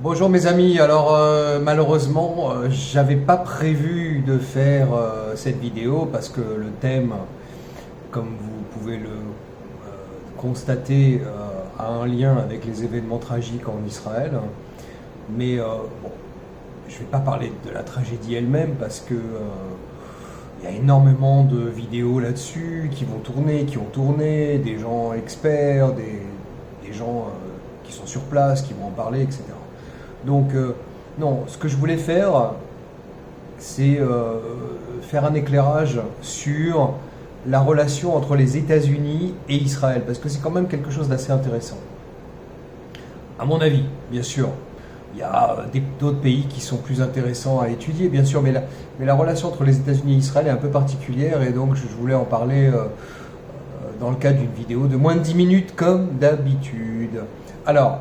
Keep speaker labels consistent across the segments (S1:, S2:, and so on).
S1: Bonjour mes amis, alors malheureusement j'avais pas prévu de faire cette vidéo parce que le thème, comme vous pouvez le constater, a un lien avec les événements tragiques en Israël. Mais bon, je vais pas parler de la tragédie elle-même parce que il y a énormément de vidéos là-dessus qui vont tourner, qui ont tourné, des gens experts, des gens qui sont sur place, qui vont en parler, etc. Donc, non, ce que je voulais faire, c'est faire un éclairage sur la relation entre les États-Unis et Israël, parce que c'est quand même quelque chose d'assez intéressant. À mon avis, bien sûr, il y a d'autres pays qui sont plus intéressants à étudier, bien sûr, mais la relation entre les États-Unis et Israël est un peu particulière, et donc je voulais en parler dans le cadre d'une vidéo de moins de 10 minutes, comme d'habitude. Alors,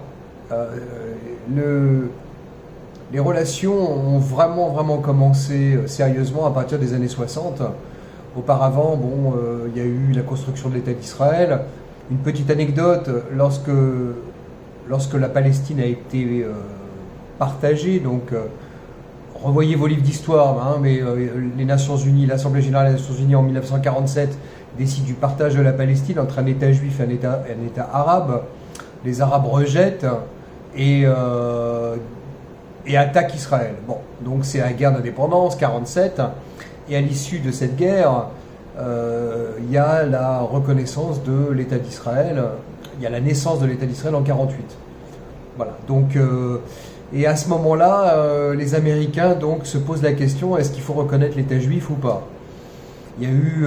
S1: les relations ont vraiment commencé sérieusement à partir des années 60. Auparavant, bon, il y a eu la construction de l'État d'Israël. Une petite anecdote, lorsque la Palestine a été partagée, donc revoyez vos livres d'histoire, hein, mais les Nations Unies, l'Assemblée Générale des Nations Unies en 1947 décide du partage de la Palestine entre un État juif et un État arabe. Les Arabes rejettent et attaquent Israël. Bon, donc c'est la guerre d'indépendance, 47, et à l'issue de cette guerre, il y a la reconnaissance de l'État d'Israël, il y a la naissance de l'État d'Israël en 48. Voilà, donc, et à ce moment-là, les Américains donc, se posent la question, est-ce qu'il faut reconnaître l'État juif ou pas? Il y a eu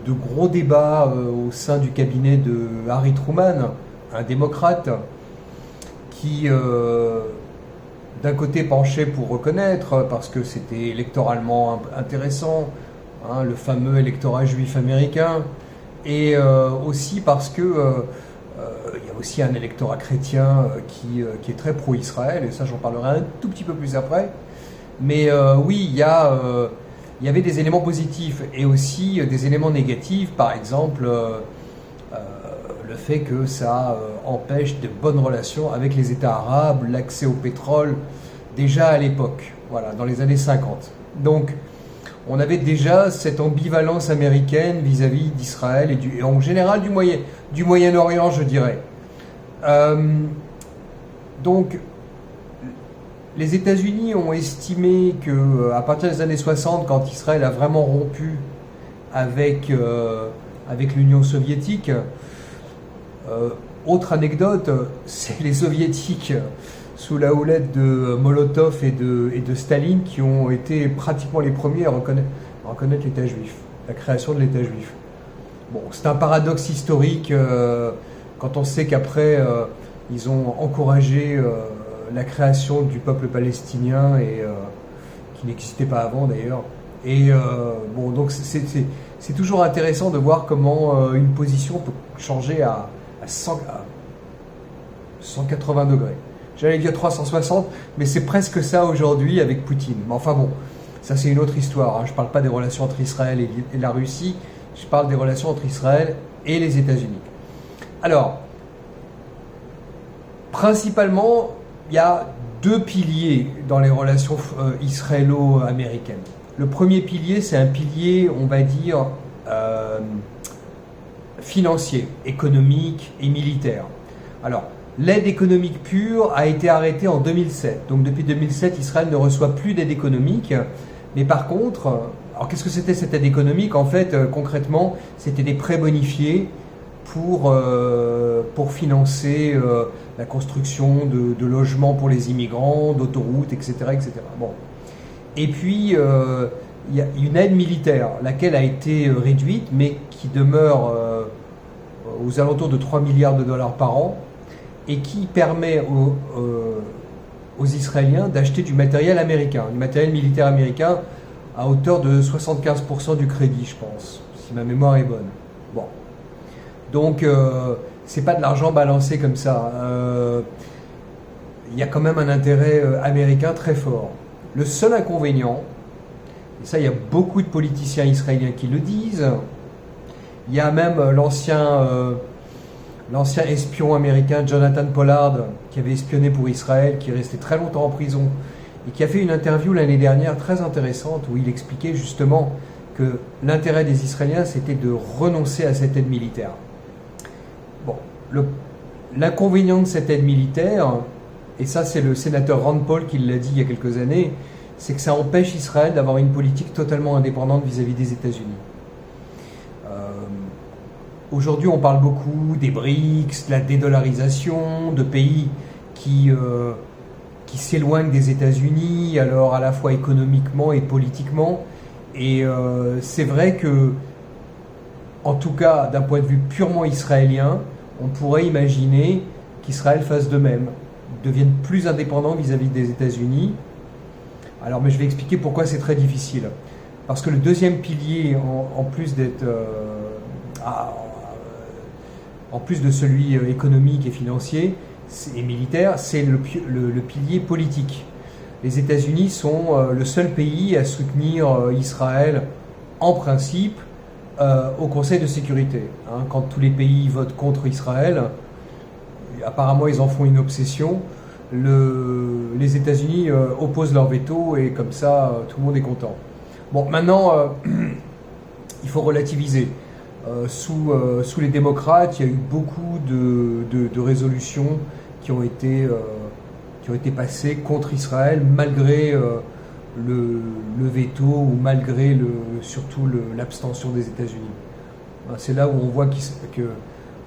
S1: de gros débats au sein du cabinet de Harry Truman, un démocrate, qui d'un côté penchait pour reconnaître, parce que c'était électoralement intéressant, hein, le fameux électorat juif américain, et aussi parce que il y a aussi un électorat chrétien qui est très pro-Israël, et ça j'en parlerai un tout petit peu plus après. Mais oui, il y avait des éléments positifs et aussi des éléments négatifs, par exemple le fait que ça empêche de bonnes relations avec les États arabes, l'accès au pétrole, déjà à l'époque, voilà, dans les années 50. Donc, on avait déjà cette ambivalence américaine vis-à-vis d'Israël et en général du Moyen-Orient, je dirais. Donc, les États-Unis ont estimé qu'à partir des années 60, quand Israël a vraiment rompu avec l'Union soviétique, autre anecdote, c'est les soviétiques sous la houlette de Molotov et de Staline qui ont été pratiquement les premiers à reconnaître l'État juif, la création de l'État juif. Bon, c'est un paradoxe historique quand on sait qu'après ils ont encouragé la création du peuple palestinien et qui n'existait pas avant d'ailleurs. Et bon, donc c'est toujours intéressant de voir comment une position peut changer à 180 degrés. J'allais dire 360, mais c'est presque ça aujourd'hui avec Poutine. Mais enfin bon, ça c'est une autre histoire. Hein. Je ne parle pas des relations entre Israël et la Russie, je parle des relations entre Israël et les États-Unis. Alors, principalement, il y a deux piliers dans les relations israélo-américaines. Le premier pilier, c'est un pilier, on va dire, financier, économique et militaire. Alors, l'aide économique pure a été arrêtée en 2007. Donc depuis 2007, Israël ne reçoit plus d'aide économique. Mais par contre, alors qu'est-ce que c'était cette aide économique? En fait, concrètement, c'était des prêts bonifiés pour financer la construction de logements pour les immigrants, d'autoroutes, etc., etc. Bon. Et puis, il y a une aide militaire, laquelle a été réduite, mais qui demeure aux alentours de 3 milliards de dollars par an, et qui permet aux Israéliens d'acheter du matériel américain, du matériel militaire américain, à hauteur de 75% du crédit, je pense, si ma mémoire est bonne. Bon. Donc, c'est pas de l'argent balancé comme ça. Il y a quand même un intérêt américain très fort. Le seul inconvénient, et ça il y a beaucoup de politiciens israéliens qui le disent, il y a même l'ancien l'ancien espion américain Jonathan Pollard, qui avait espionné pour Israël, qui est resté très longtemps en prison, et qui a fait une interview l'année dernière très intéressante, où il expliquait justement que l'intérêt des Israéliens, c'était de renoncer à cette aide militaire. Bon, l'inconvénient de cette aide militaire, et ça c'est le sénateur Rand Paul qui l'a dit il y a quelques années, c'est que ça empêche Israël d'avoir une politique totalement indépendante vis-à-vis des États-Unis. Aujourd'hui, on parle beaucoup des BRICS, de la dédollarisation, de pays qui s'éloignent des États-Unis, alors à la fois économiquement et politiquement. Et c'est vrai que, en tout cas, d'un point de vue purement israélien, on pourrait imaginer qu'Israël fasse de même, devienne plus indépendant vis-à-vis des États-Unis. Alors, mais je vais expliquer pourquoi c'est très difficile. Parce que le deuxième pilier, en plus d'être... en plus de celui économique et financier et militaire, c'est le pilier politique. Les États-Unis sont le seul pays à soutenir Israël en principe au Conseil de sécurité. Quand tous les pays votent contre Israël, apparemment ils en font une obsession, les États-Unis opposent leur veto et comme ça tout le monde est content. Bon, maintenant il faut relativiser. Sous les démocrates, il y a eu beaucoup de résolutions qui ont été passées contre Israël, malgré le veto ou malgré surtout l'abstention des États-Unis. C'est là où on voit que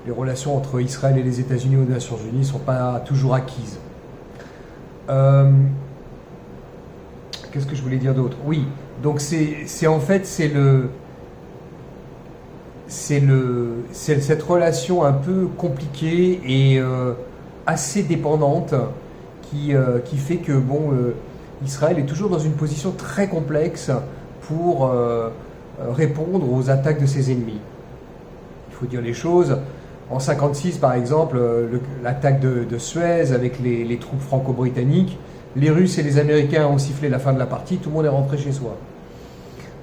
S1: les relations entre Israël et les États-Unis aux Nations Unies ne sont pas toujours acquises. Qu'est-ce que je voulais dire d'autre? Oui, donc c'est cette relation un peu compliquée et assez dépendante qui fait que Israël est toujours dans une position très complexe pour répondre aux attaques de ses ennemis. Il faut dire les choses. En 1956, par exemple, l'attaque de Suez avec les troupes franco-britanniques, les Russes et les Américains ont sifflé la fin de la partie, tout le monde est rentré chez soi.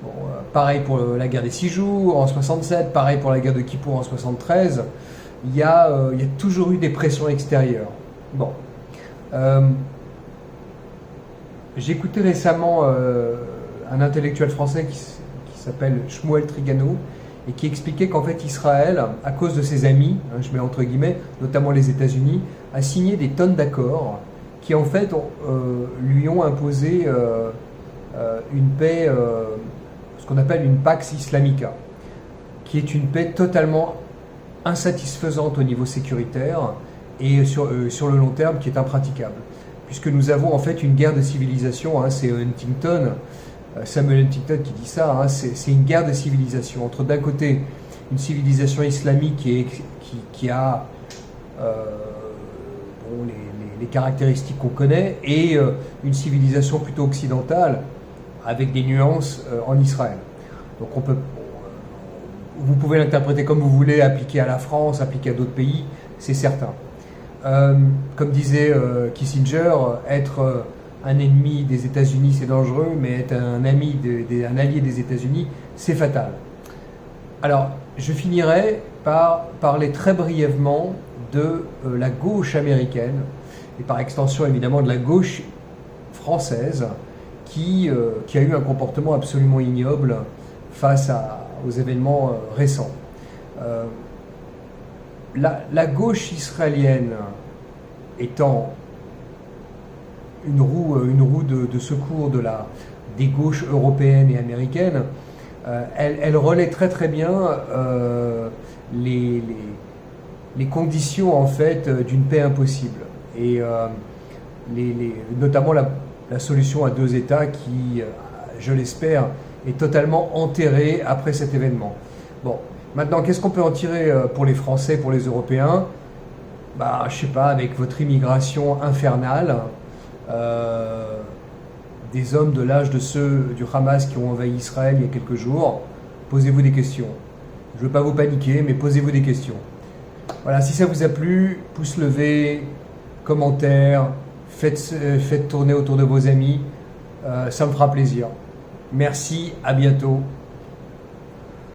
S1: Bon, pareil pour la guerre des 6 jours en 67, pareil pour la guerre de Kippour en 73. Il y a toujours eu des pressions extérieures. Bon. J'ai écouté récemment un intellectuel français qui s'appelle Shmuel Trigano et qui expliquait qu'en fait Israël, à cause de ses amis, je mets entre guillemets, notamment les États-Unis, a signé des tonnes d'accords qui en fait lui ont imposé une paix, ce qu'on appelle une Pax Islamica, qui est une paix totalement insatisfaisante au niveau sécuritaire et sur le long terme qui est impraticable. Puisque nous avons en fait une guerre de civilisation, c'est Huntington, Samuel Huntington qui dit ça, c'est une guerre de civilisation entre d'un côté une civilisation islamique qui a les caractéristiques qu'on connaît et une civilisation plutôt occidentale avec des nuances en Israël. Donc vous pouvez l'interpréter comme vous voulez, appliquer à la France, appliquer à d'autres pays, c'est certain. Comme disait Kissinger, être un ennemi des États-Unis c'est dangereux, mais être un allié des États-Unis c'est fatal. Alors, je finirai par parler très brièvement de la gauche américaine et par extension évidemment de la gauche française qui a eu un comportement absolument ignoble face aux événements récents. La gauche israélienne étant une roue de secours des gauches européennes et américaines, elle relaie très très bien les conditions en fait d'une paix impossible et notamment la solution à 2 États qui, je l'espère, est totalement enterrée après cet événement. Bon, maintenant, qu'est-ce qu'on peut en tirer pour les Français, pour les Européens? Je sais pas, avec votre immigration infernale, des hommes de l'âge de ceux du Hamas qui ont envahi Israël il y a quelques jours, posez-vous des questions. Je ne veux pas vous paniquer, mais posez-vous des questions. Voilà, si ça vous a plu, pouce levé, commentaire, faites tourner autour de vos amis, ça me fera plaisir. Merci, à bientôt.